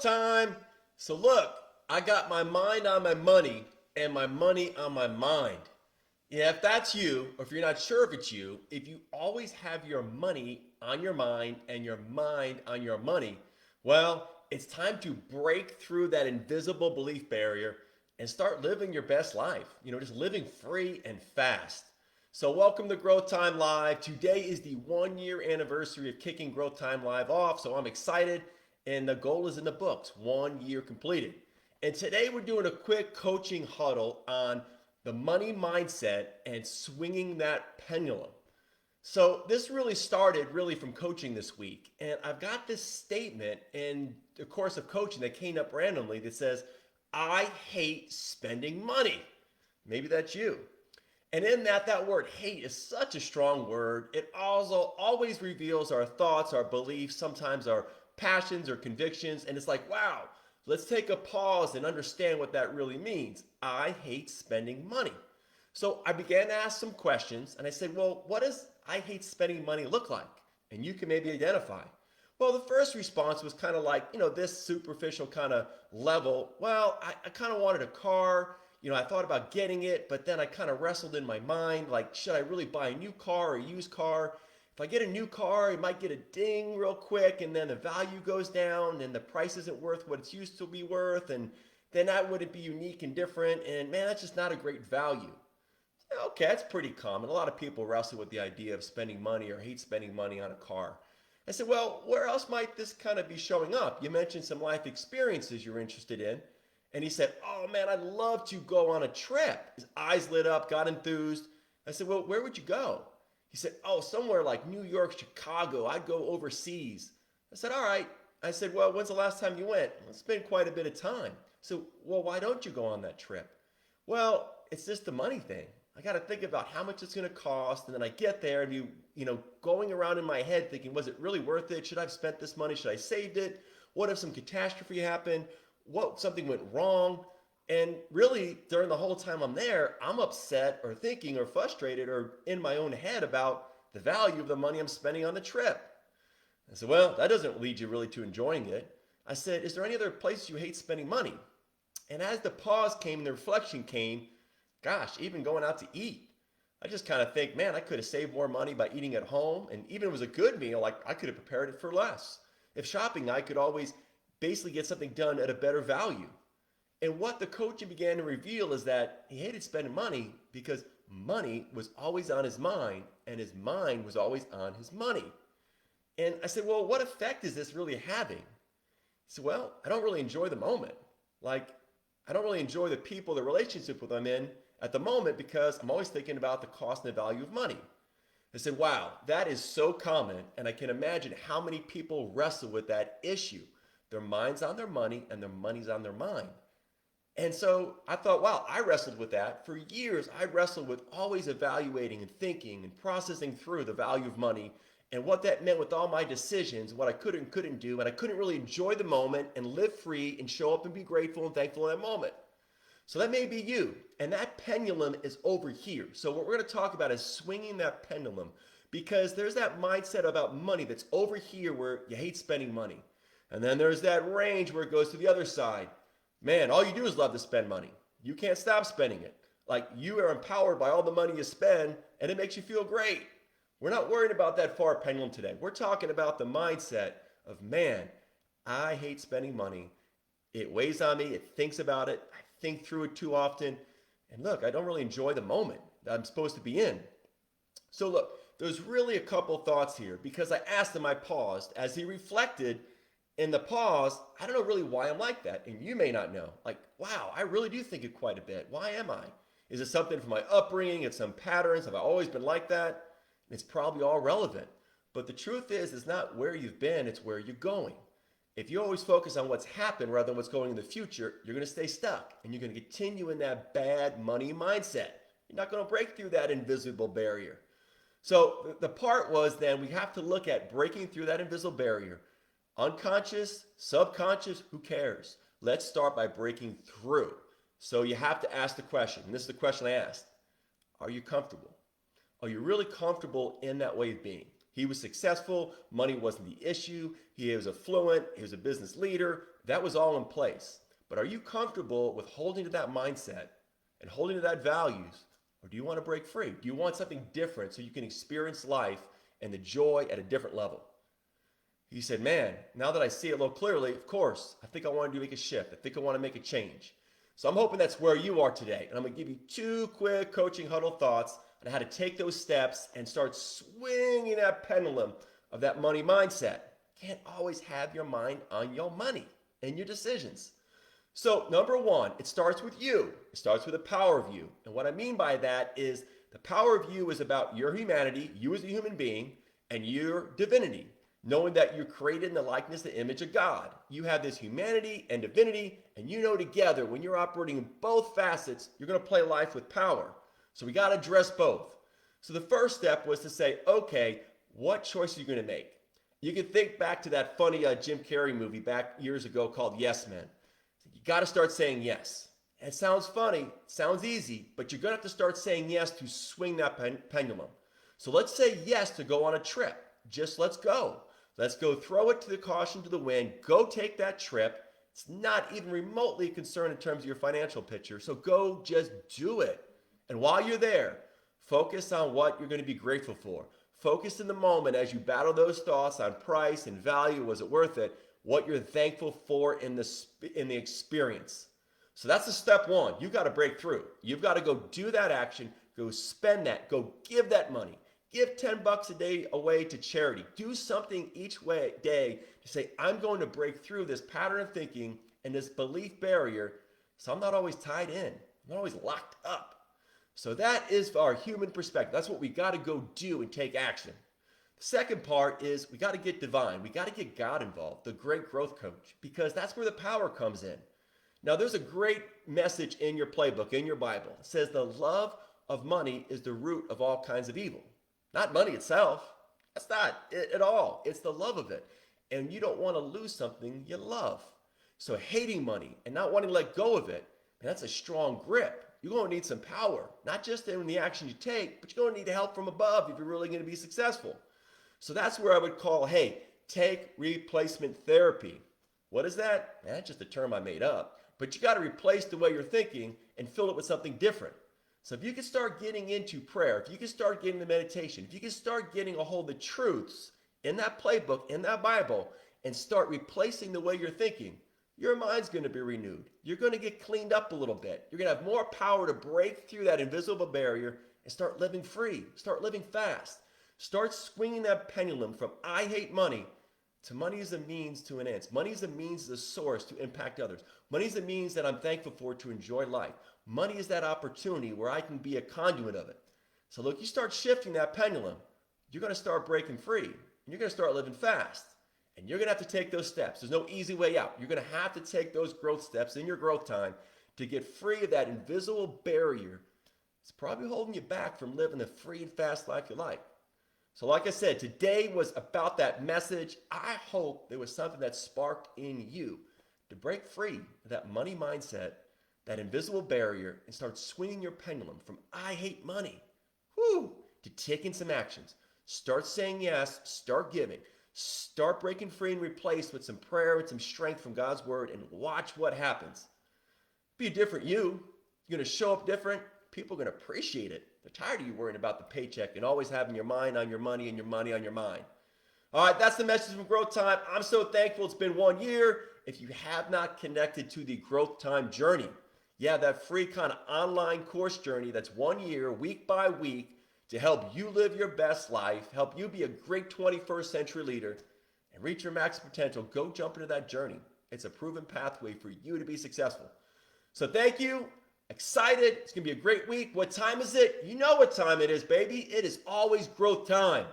growth time. So look, I got my mind on my money and my money on my mind. Yeah, if that's you, or if you're not sure if it's you, if you always have your money on your mind and your mind on your money, well, it's time to break through that invisible belief barrier and start living your best life. Just living free and fast. So, welcome to Growth Time Live. Today is the 1 year anniversary of kicking Growth Time Live off, so I'm excited. And the goal is in the books, 1 year completed. And today we're doing a quick coaching huddle on the money mindset and swinging that pendulum. So this really started from coaching this week. And I've got this statement in the course of coaching that came up randomly that says, I hate spending money. Maybe that's you. And in that word hate is such a strong word. It also always reveals our thoughts, our beliefs, sometimes our passions or convictions. And it's like, wow, let's take a pause and understand what that really means. I hate spending money. So I began to ask some questions and I said, well, what does I hate spending money look like? And you can maybe identify. Well, the first response was kind of like, this superficial kind of level. Well, I kind of wanted a car. I thought about getting it, but then I kind of wrestled in my mind, like, should I really buy a new car or a used car? If I get a new car, it might get a ding real quick, and then the value goes down, and the price isn't worth what it's used to be worth, and then that wouldn't be unique and different, and man, that's just not a great value. Okay, that's pretty common. A lot of people wrestle with the idea of spending money or hate spending money on a car. I said, well, where else might this kind of be showing up? You mentioned some life experiences you're interested in. And he said, oh man, I'd love to go on a trip. His eyes lit up, got enthused. I said, well, where would you go? He said, oh, somewhere like New York, Chicago. I'd go overseas. I said, all right. I said, well, when's the last time you went? Well, it's been quite a bit of time. So, well, why don't you go on that trip? Well, it's just the money thing. I got to think about how much it's going to cost. And then I get there and going around in my head thinking, was it really worth it? Should I have spent this money? Should I have saved it? What if some catastrophe happened? What something went wrong? And really, during the whole time I'm there, I'm upset or thinking or frustrated or in my own head about the value of the money I'm spending on the trip. I said, well, that doesn't lead you really to enjoying it. I said, is there any other place you hate spending money? And as the pause came and the reflection came, gosh, even going out to eat, I just kind of think, man, I could have saved more money by eating at home. And even if it was a good meal, like I could have prepared it for less. If shopping, I could always basically get something done at a better value. And what the coaching began to reveal is that he hated spending money because money was always on his mind and his mind was always on his money. And I said, well, what effect is this really having? He said, well, I don't really enjoy the moment. Like, I don't really enjoy the people, the relationship with I'm in at the moment because I'm always thinking about the cost and the value of money. I said, wow, that is so common. And I can imagine how many people wrestle with that issue. Their mind's on their money and their money's on their mind. And so I thought, wow, I wrestled with that. For years, I wrestled with always evaluating and thinking and processing through the value of money and what that meant with all my decisions, what I could and couldn't do. And I couldn't really enjoy the moment and live free and show up and be grateful and thankful in that moment. So that may be you. And that pendulum is over here. So what we're going to talk about is swinging that pendulum because there's that mindset about money that's over here where you hate spending money. And then there's that range where it goes to the other side. Man, all you do is love to spend money. You can't stop spending it. Like you are empowered by all the money you spend and it makes you feel great. We're not worried about that far pendulum today. We're talking about the mindset of, man, I hate spending money. It weighs on me. It thinks about it. I think through it too often. And look, I don't really enjoy the moment that I'm supposed to be in. So look, there's really a couple thoughts here because I asked him, I paused as he reflected in the pause. I don't know really why I'm like that. And you may not know. Like, wow, I really do think it quite a bit. Why am I? Is it something from my upbringing? It's some patterns. Have I always been like that? It's probably all relevant. But the truth is, it's not where you've been, it's where you're going. If you always focus on what's happened rather than what's going in the future, you're going to stay stuck and you're going to continue in that bad money mindset. You're not going to break through that invisible barrier. So the part was then we have to look at breaking through that invisible barrier. Unconscious, subconscious, who cares? Let's start by breaking through. So you have to ask the question, and this is the question I asked. Are you comfortable? Are you really comfortable in that way of being? He was successful. Money wasn't the issue. He was affluent. He was a business leader. That was all in place. But are you comfortable with holding to that mindset and holding to that values? Or do you want to break free? Do you want something different so you can experience life and the joy at a different level? He said, man, now that I see it a little clearly, of course, I think I want to make a shift. I think I want to make a change. So I'm hoping that's where you are today. And I'm going to give you 2 quick coaching huddle thoughts on how to take those steps and start swinging that pendulum of that money mindset. You can't always have your mind on your money and your decisions. So number 1, it starts with you. It starts with the power of you. And what I mean by that is the power of you is about your humanity, you as a human being, and your divinity. Knowing that you're created in the likeness and image of God. You have this humanity and divinity, and you know together when you're operating in both facets, you're going to play life with power. So we got to address both. So the first step was to say, okay, what choice are you going to make? You can think back to that funny Jim Carrey movie back years ago called Yes Man. You got to start saying yes. It sounds funny, sounds easy, but you're going to have to start saying yes to swing that pendulum. So let's say yes to go on a trip. Just let's go. Let's go throw it to the caution to the wind. Go take that trip. It's not even remotely concerned in terms of your financial picture. So go just do it. And while you're there, focus on what you're going to be grateful for. Focus in the moment as you battle those thoughts on price and value. Was it worth it? What you're thankful for in the experience. So that's the step 1. You've got to break through. You've got to go do that action. Go spend that. Go give that money. Give $10 a day away to charity. Do something each day to say, I'm going to break through this pattern of thinking and this belief barrier so I'm not always tied in. I'm not always locked up. So that is our human perspective. That's what we got to go do and take action. The second part is we got to get divine. We got to get God involved, the great growth coach, because that's where the power comes in. Now, there's a great message in your playbook, in your Bible. It says the love of money is the root of all kinds of evil. Not money itself. That's not it at all. It's the love of it. And you don't want to lose something you love. So hating money and not wanting to let go of it, man, that's a strong grip. You're going to need some power, not just in the action you take, but you're going to need help from above if you're really going to be successful. So that's where I would call, hey, take replacement therapy. What is that? Man, that's just a term I made up. But you got to replace the way you're thinking and fill it with something different. So if you can start getting into prayer, if you can start getting the meditation, if you can start getting a hold of the truths in that playbook, in that Bible, and start replacing the way you're thinking, your mind's going to be renewed. You're going to get cleaned up a little bit. You're going to have more power to break through that invisible barrier and start living free, start living fast. Start swinging that pendulum from I hate money to money is a means to an end. Money is a means, a source to impact others. Money is a means that I'm thankful for to enjoy life. Money is that opportunity where I can be a conduit of it. So look, you start shifting that pendulum, you're going to start breaking free. And you're going to start living fast. And you're going to have to take those steps. There's no easy way out. You're going to have to take those growth steps in your growth time to get free of that invisible barrier. It's probably holding you back from living the free and fast life you like. So like I said, today was about that message. I hope there was something that sparked in you to break free of that money mindset, that invisible barrier, and start swinging your pendulum from I hate money, to taking some actions. Start saying yes, start giving, start breaking free and replace with some prayer and some strength from God's word, and watch what happens. Be a different you. You're going to show up different. People are going to appreciate it. They're tired of you worrying about the paycheck and always having your mind on your money and your money on your mind. All right, that's the message from Growth Time. I'm so thankful it's been 1 year. If you have not connected to the Growth Time journey, that free kind of online course journey that's 1 year, week by week, to help you live your best life, help you be a great 21st century leader, and reach your max potential, go jump into that journey. It's a proven pathway for you to be successful. So thank you. Excited. It's going to be a great week. What time is it? You know what time it is, baby. It is always growth time.